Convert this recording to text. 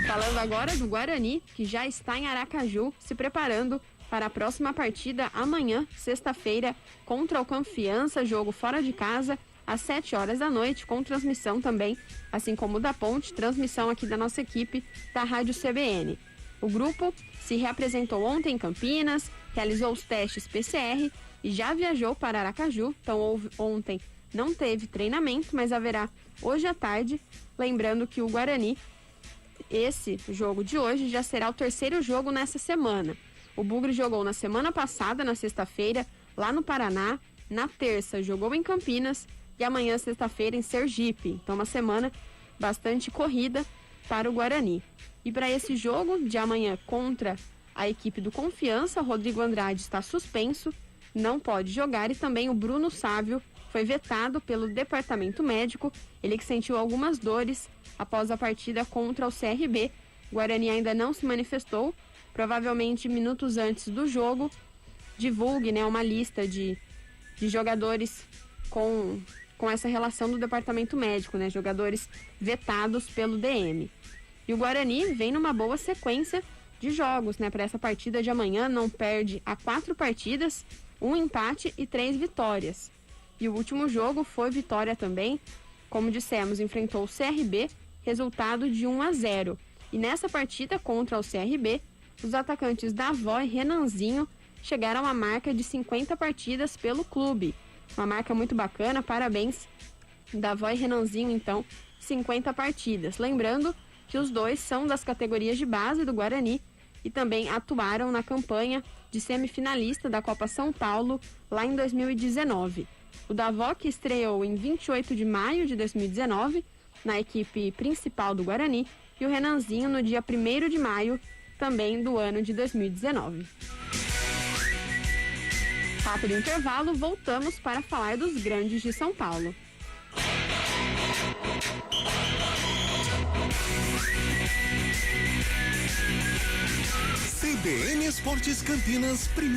Falando agora do Guarani, que já está em Aracaju, se preparando para a próxima partida amanhã, sexta-feira, contra o Confiança, jogo fora de casa, às 7 horas da noite, com transmissão também, assim como o da Ponte, transmissão aqui da nossa equipe da Rádio CBN. O grupo se reapresentou ontem em Campinas, realizou os testes PCR e já viajou para Aracaju, então ontem não teve treinamento, mas haverá hoje à tarde, lembrando que o Guarani, esse jogo de hoje já será o terceiro jogo nessa semana. O Bugre jogou na semana passada, na sexta-feira, lá no Paraná. Na terça, jogou em Campinas. E amanhã, sexta-feira, em Sergipe. Então, uma semana bastante corrida para o Guarani. E para esse jogo de amanhã contra a equipe do Confiança, Rodrigo Andrade está suspenso, não pode jogar. E também o Bruno Sávio foi vetado pelo departamento médico. Ele que sentiu algumas dores após a partida contra o CRB. O Guarani ainda não se manifestou. Provavelmente minutos antes do jogo divulgue, né, uma lista de jogadores com essa relação do departamento médico, né, jogadores vetados pelo DM. E o Guarani vem numa boa sequência de jogos, né, para essa partida de amanhã. Não perde há 4 partidas, 1 empate e 3 vitórias. E o último jogo foi vitória também, como dissemos, enfrentou o CRB, resultado de 1-0. E nessa partida contra o CRB, os atacantes Davó e Renanzinho chegaram à marca de 50 partidas pelo clube. Uma marca muito bacana, parabéns Davó e Renanzinho, então, 50 partidas. Lembrando que os dois são das categorias de base do Guarani e também atuaram na campanha de semifinalista da Copa São Paulo lá em 2019. O Davó, que estreou em 28 de maio de 2019 na equipe principal do Guarani, e o Renanzinho no dia 1º de maio também do ano de 2019. Rápido intervalo, voltamos para falar dos grandes de São Paulo. CBN Esportes Campinas, primeiro.